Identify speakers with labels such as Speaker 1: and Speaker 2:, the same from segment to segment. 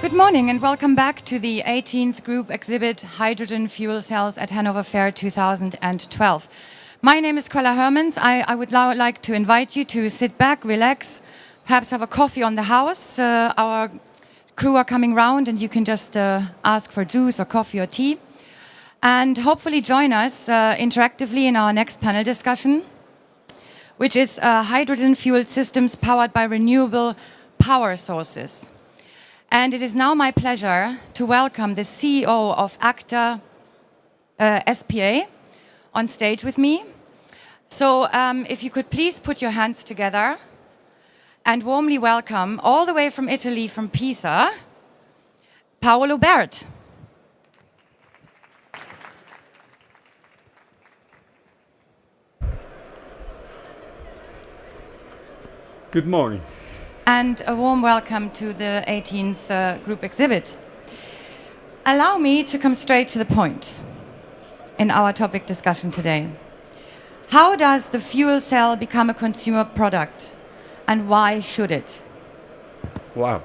Speaker 1: Good morning and welcome back to the 18th group exhibit Hydrogen Fuel Cells at Hanover Fair 2012. My name is Kolla Hermans. I would now like to invite you to sit back, relax, perhaps have a coffee on the house. Our crew are coming round and you can just ask for juice or coffee or tea. And hopefully join us interactively in our next panel discussion, which is hydrogen fueled systems powered by renewable power sources. And it is now my pleasure to welcome the CEO of Acta S.p.A. on stage with me. So if you could please put your hands together and warmly welcome, all the way from Italy, from Pisa, Paolo Bert.
Speaker 2: Good morning.
Speaker 1: And a warm welcome to the 18th group exhibit. Allow me to come straight to the point in our topic discussion today. How does the fuel cell become a consumer product, and why should it?
Speaker 2: Wow,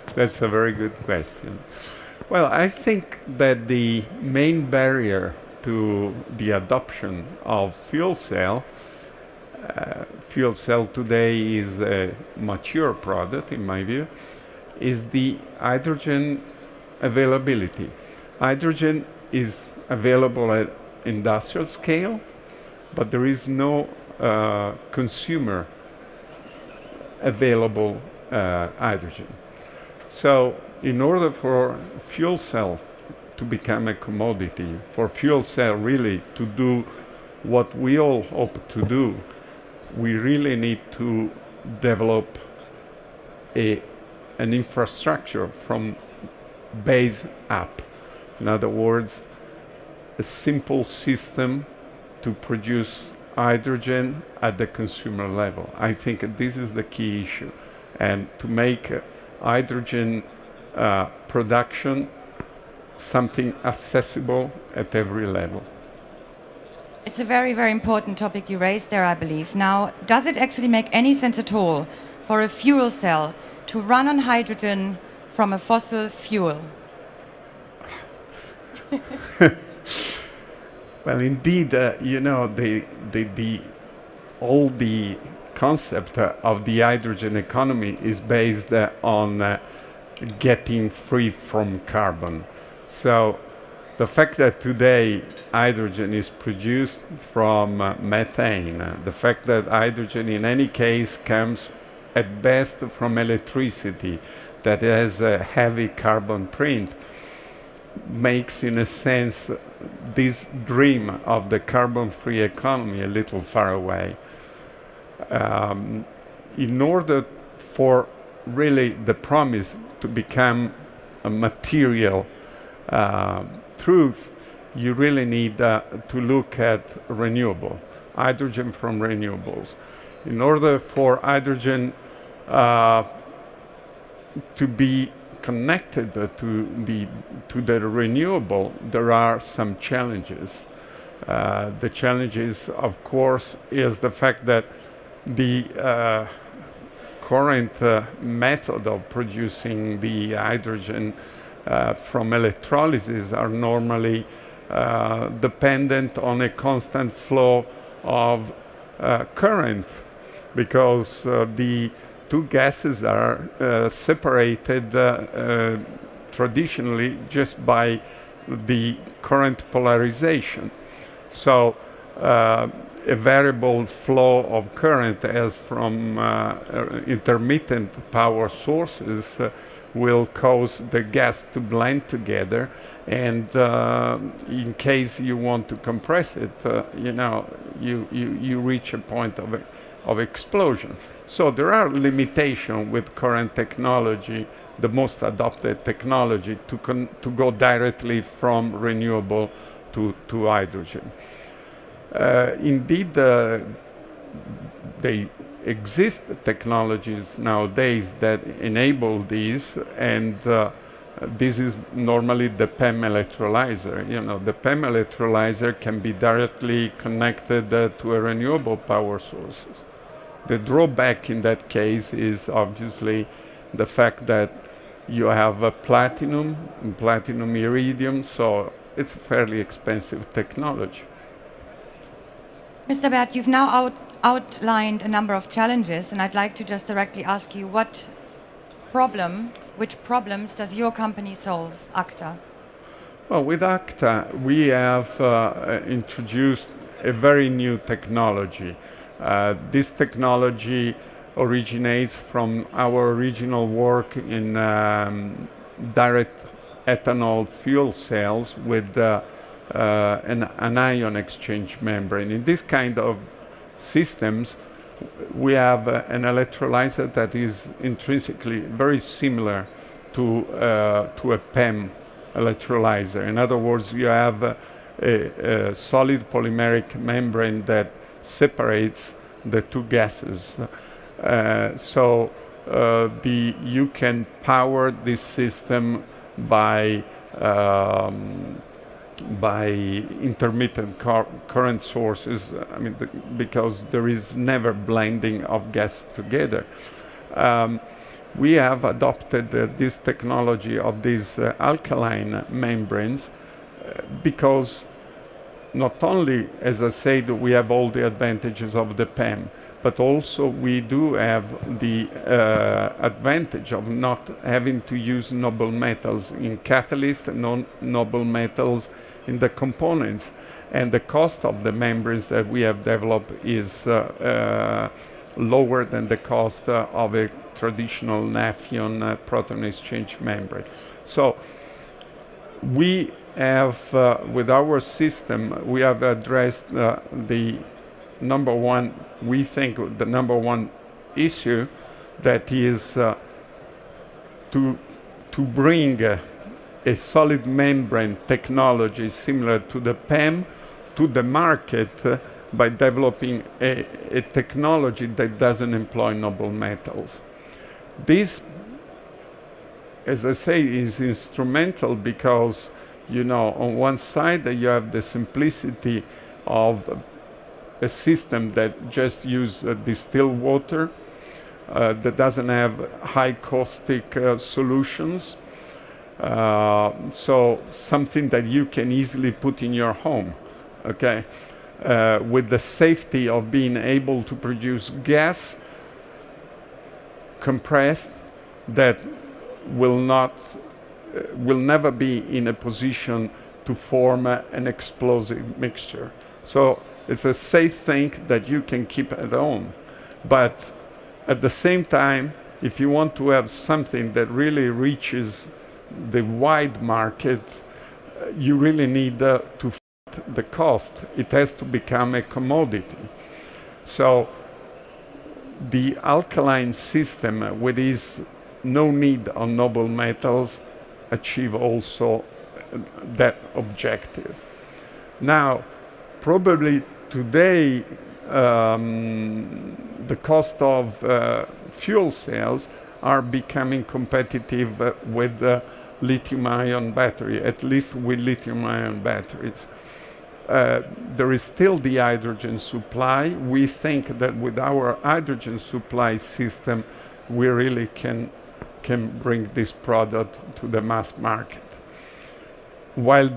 Speaker 2: that's a very good question. Well, I think that the main barrier to the adoption of fuel cell today is a mature product, in my view, is the hydrogen availability. Hydrogen is available at industrial scale, but there is no consumer available hydrogen. So in order for fuel cell to become a commodity, for fuel cell really to do what we all hope to do, we really need to develop an infrastructure from base up. In other words, a simple system to produce hydrogen at the consumer level. I think this is the key issue. And to make hydrogen production something accessible at every level.
Speaker 1: It's a very, very important topic you raised there, I believe. Now, does it actually make any sense at all for a fuel cell to run on hydrogen from a fossil fuel?
Speaker 2: Well, indeed, you know, all the concept of the hydrogen economy is based on getting free from carbon. So the fact that today hydrogen is produced from methane, the fact that hydrogen in any case comes at best from electricity that has a heavy carbon print, makes in a sense this dream of the carbon-free economy a little far away. In order for really the promise to become a material truth, you really need to look at renewable, hydrogen from renewables. In order for hydrogen to be connected to the renewable, there are some challenges. The challenges, of course, is the fact that the current method of producing the hydrogen from electrolysis are normally dependent on a constant flow of current, because the two gases are separated traditionally just by the current polarization. So a variable flow of current as from intermittent power sources will cause the gas to blend together, and in case you want to compress it, you know, you reach a point of explosion. So there are limitations with current technology, the most adopted technology, to go directly from renewable to hydrogen. Indeed, they exist technologies nowadays that enable these, and this is normally the PEM electrolyzer. You know, the PEM electrolyzer can be directly connected to a renewable power sources. The drawback in that case is obviously the fact that You have platinum and platinum iridium, so it's a fairly expensive technology.
Speaker 1: Mr. Bert, you've now outlined a number of challenges, and I'd like to just directly ask you which problems does your company solve, Acta?
Speaker 2: Well, with Acta, we have introduced a very new technology. This technology originates from our original work in direct ethanol fuel cells with an ion exchange membrane. In this kind of systems, we have an electrolyzer that is intrinsically very similar to a PEM electrolyzer. In other words, you have a solid polymeric membrane that separates the two gases. You can power this system by intermittent current sources, because there is never blending of gas together. We have adopted this technology of these alkaline membranes because not only, as I said, we have all the advantages of the PEM, but also we do have the advantage of not having to use noble metals in catalysts and noble metals in the components. And the cost of the membranes that we have developed is lower than the cost of a traditional Nafion proton exchange membrane. So we have, with our system, we have addressed the number one issue, that is to bring a solid membrane technology similar to the PEM to the market by developing a technology that doesn't employ noble metals. This, as I say, is instrumental because, on one side you have the simplicity of a system that just uses distilled water, that doesn't have high caustic solutions. So something that you can easily put in your home, okay? With the safety of being able to produce gas compressed that will never be in a position to form an explosive mixture. So it's a safe thing that you can keep at home. But at the same time, if you want to have something that really reaches the wide market, you really need to fit the cost. It has to become a commodity. So the alkaline system, with its no need on noble metals, achieve also that objective. Now, probably today, the cost of fuel cells are becoming competitive with lithium-ion battery, at least with lithium-ion batteries. There is still the hydrogen supply. We think that with our hydrogen supply system, we really can bring this product to the mass market. While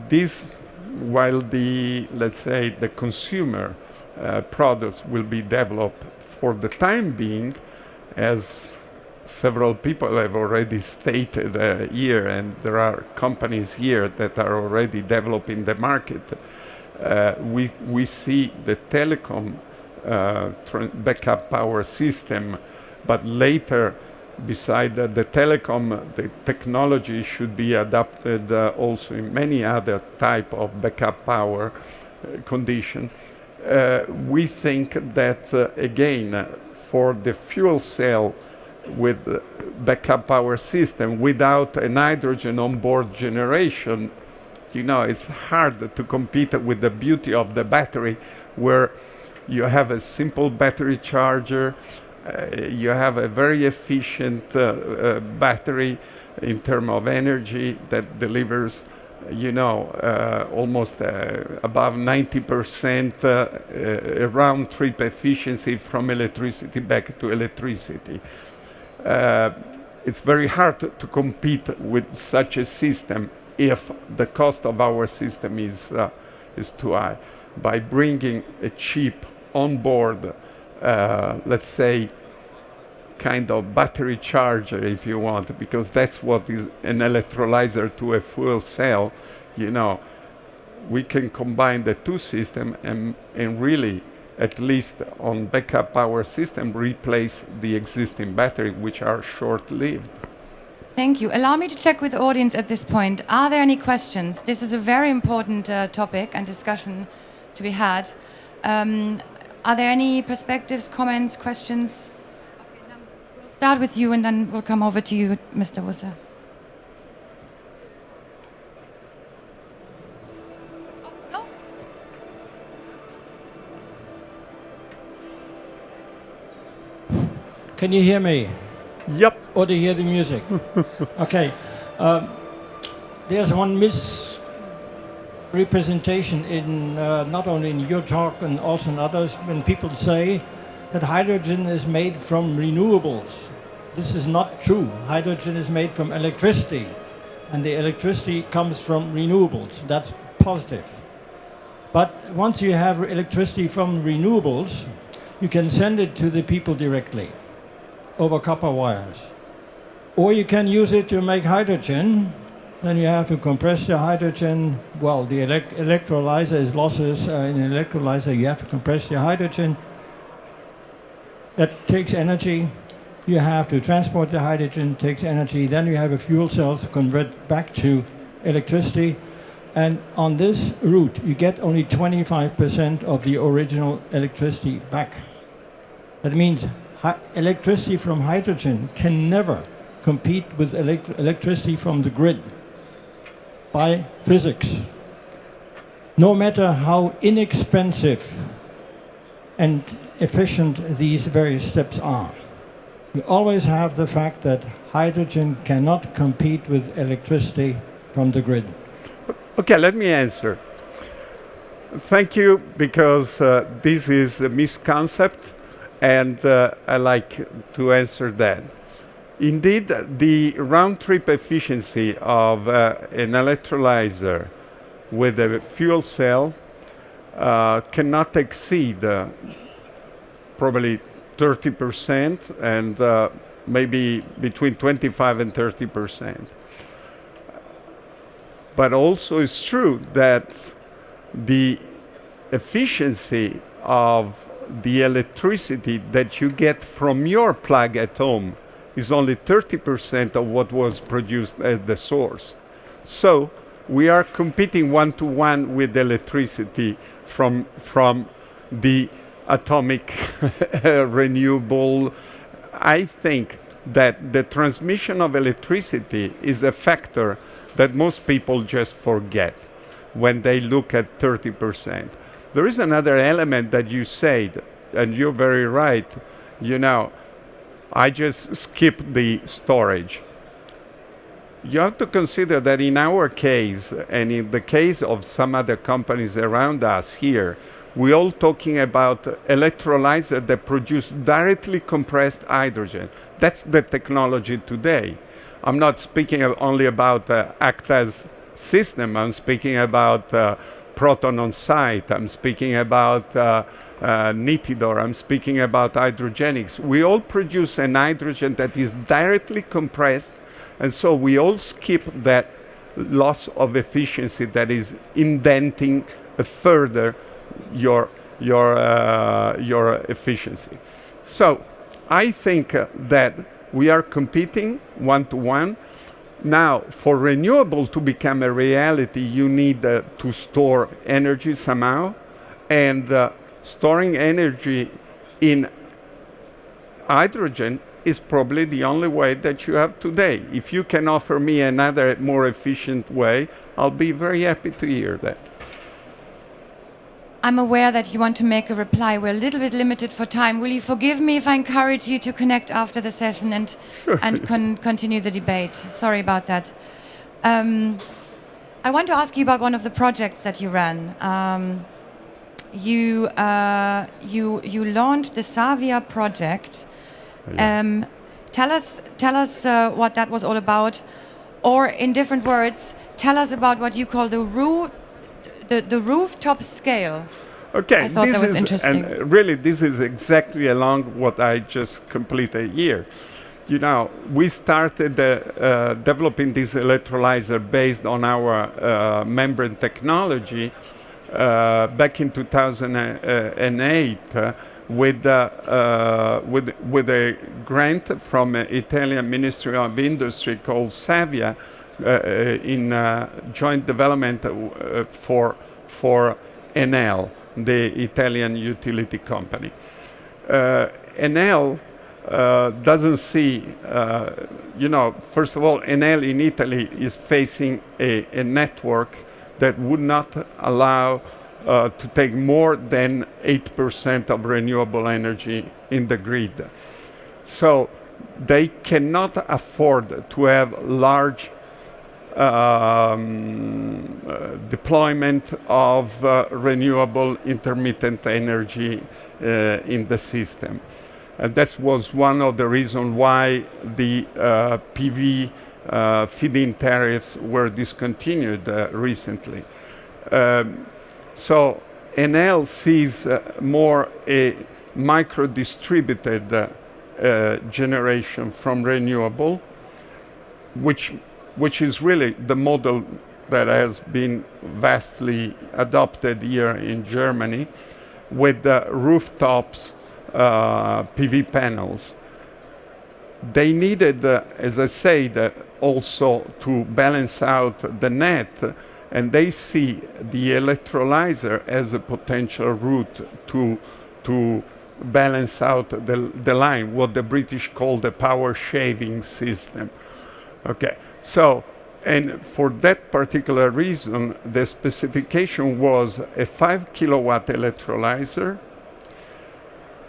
Speaker 2: the, let's say, the consumer products will be developed for the time being, as several people have already stated here, and there are companies here that are already developing the market. We see the telecom backup power system, but later, beside the telecom, the technology should be adapted also in many other type of backup power condition. We think that, again, for the fuel cell with backup power system without an hydrogen onboard generation, it's hard to compete with the beauty of the battery, where you have a simple battery charger, you have a very efficient battery in terms of energy that delivers, almost above 90% round trip efficiency from electricity back to electricity. it's very hard to compete with such a system if the cost of our system is too high. By bringing a cheap on-board, let's say, kind of battery charger, if you want, because that's what is an electrolyzer to a fuel cell, you know, we can combine the two systems and really, at least on backup power system, replace the existing battery, which are short-lived.
Speaker 1: Thank you. Allow me to check with the audience at this point. Are there any questions? This is a very important topic and discussion to be had. Are there any perspectives, comments, questions? Okay, we'll start with you and then we'll come over to you, Mr. Wusse. Oh, no.
Speaker 3: Can you hear me?
Speaker 2: Yep.
Speaker 3: Or do you hear the music? Okay. There's one misrepresentation in not only in your talk and also in others when people say that hydrogen is made from renewables. This is not true. Hydrogen is made from electricity, and the electricity comes from renewables. That's positive. But once you have electricity from renewables, you can send it to the people directly over copper wires. Or you can use it to make hydrogen. Then you have to compress the hydrogen. Well, the electrolyzer is losses. In an electrolyzer, you have to compress the hydrogen. That takes energy. You have to transport the hydrogen, takes energy. Then you have a fuel cell to convert back to electricity. And on this route, you get only 25% of the original electricity back. That means electricity from hydrogen can never compete with electricity from the grid by physics. No matter how inexpensive and efficient these various steps are, you always have the fact that hydrogen cannot compete with electricity from the grid.
Speaker 2: Okay, let me answer. Thank you, because this is a misconcept, and I like to answer that. Indeed, the round-trip efficiency of an electrolyzer with a fuel cell cannot exceed probably 30% and maybe between 25 and 30%. But also it's true that the efficiency of the electricity that you get from your plug at home is only 30% of what was produced at the source. So we are competing one-to-one with electricity from the atomic renewable. I think that the transmission of electricity is a factor that most people just forget when they look at 30%. There is another element that you said, and you're very right. You know, I just skipped the storage. You have to consider that in our case, and in the case of some other companies around us here, we're all talking about electrolyzers that produce directly compressed hydrogen. That's the technology today. I'm not speaking only about Acta's system. I'm speaking about proton on site. I'm speaking about Nitidor. I'm speaking about hydrogenics. We all produce an hydrogen that is directly compressed, and so we all skip that loss of efficiency that is indenting further your efficiency. So I think that we are competing one-to-one. Now, for renewable to become a reality, you need to store energy somehow, and storing energy in hydrogen is probably the only way that you have today. If you can offer me another more efficient way, I'll be very happy to hear that.
Speaker 1: I'm aware that you want to make a reply. We're a little bit limited for time. Will you forgive me if I encourage you to connect after the session and continue the debate? Sorry about that. I want to ask you about one of the projects that you ran. You launched the Savia project. Tell us what that was all about, or in different words, tell us about what you call the rooftop scale.
Speaker 2: Okay,
Speaker 1: I thought
Speaker 2: this
Speaker 1: that was
Speaker 2: is
Speaker 1: interesting.
Speaker 2: and really this is exactly along what I just completed here. You know, we started developing this electrolyzer based on our membrane technology back in 2008 with a grant from Italian Ministry of Industry called Savia in joint development for Enel, the Italian utility company. Enel doesn't see, first of all, Enel in Italy is facing a network that would not allow to take more than 8% of renewable energy in the grid. So they cannot afford to have large deployment of renewable intermittent energy in the system. And that was one of the reasons why the PV feed-in tariffs were discontinued recently. So Enel sees more a micro-distributed generation from renewable, which is really the model that has been vastly adopted here in Germany, with rooftops PV panels. They needed, as I said, also to balance out the net, and they see the electrolyzer as a potential route to balance out the line, what the British call the power shaving system. Okay, so, and for that particular reason, the specification was a 5 kilowatt electrolyzer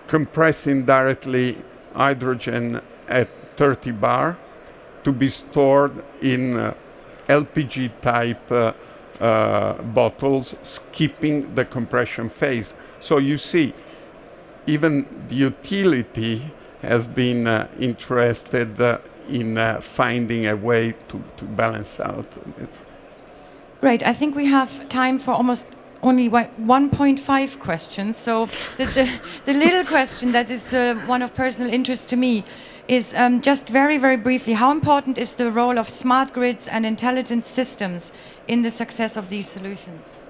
Speaker 2: compressing directly hydrogen at 30 bar to be stored in LPG type bottles, skipping the compression phase. So you see, even the utility has been interested in finding a way to balance out this.
Speaker 1: Great. I think we have time for almost only 1.5 questions. So the little question that is one of personal interest to me is just very, very briefly, how important is the role of smart grids and intelligent systems in the success of these solutions?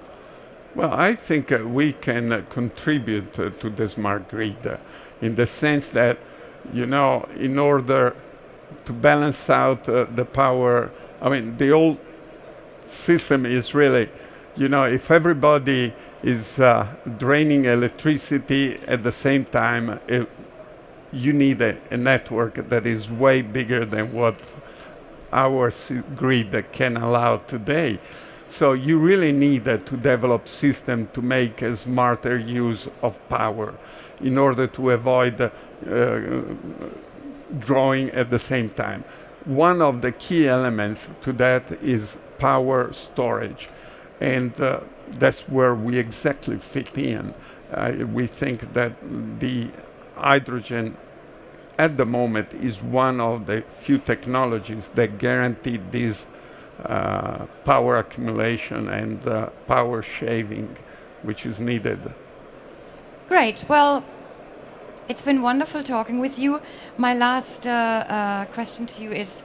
Speaker 2: Well, I think we can contribute to the smart grid in the sense that, in order to balance out the power, I mean, the old system is really, if everybody is draining electricity at the same time, you need a network that is way bigger than what our grid can allow today. So you really need to develop systems to make a smarter use of power in order to avoid drawing at the same time. One of the key elements to that is power storage. And that's where we exactly fit in. We think that the hydrogen at the moment is one of the few technologies that guarantee this power accumulation and power shaving, which is needed.
Speaker 1: Great. Well, it's been wonderful talking with you. My last question to you is,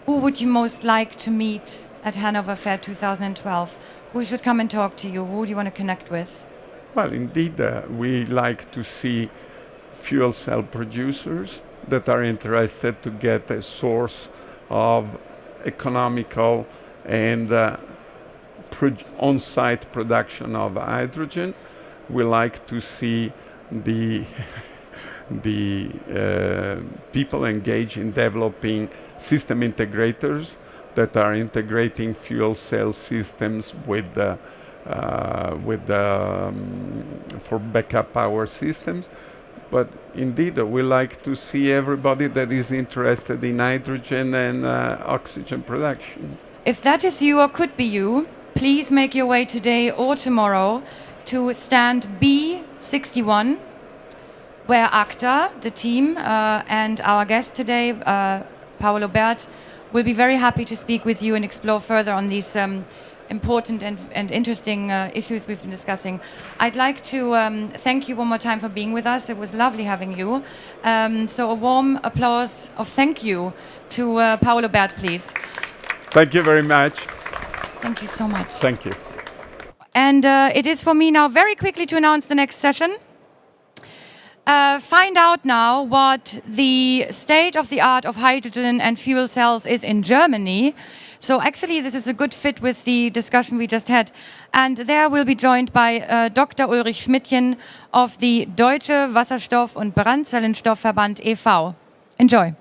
Speaker 1: who would you most like to meet at Hannover Fair 2012? Who should come and talk to you? Who do you want to connect with?
Speaker 2: Well, indeed, we like to see fuel cell producers that are interested to get a source of economical and on-site production of hydrogen. We like to see the people engaged in developing system integrators that are integrating fuel cell systems for backup power systems. But indeed, we like to see everybody that is interested in hydrogen and oxygen production.
Speaker 1: If that is you or could be you, please make your way today or tomorrow to stand B61. where Acta, the team, and our guest today, Paolo Bert, will be very happy to speak with you and explore further on these important and interesting issues we've been discussing. I'd like to thank you one more time for being with us. It was lovely having you. So a warm applause of thank you to Paolo Bert, please.
Speaker 2: Thank you very much.
Speaker 1: Thank you so much.
Speaker 2: Thank you.
Speaker 1: And it is for me now very quickly to announce the next session. Find out now what the state of the art of hydrogen and fuel cells is in Germany. So actually this is a good fit with the discussion we just had. And there we'll be joined by Dr. Ulrich Schmidtchen of the Deutsche Wasserstoff- und Brandzellenstoffverband e.V. Enjoy.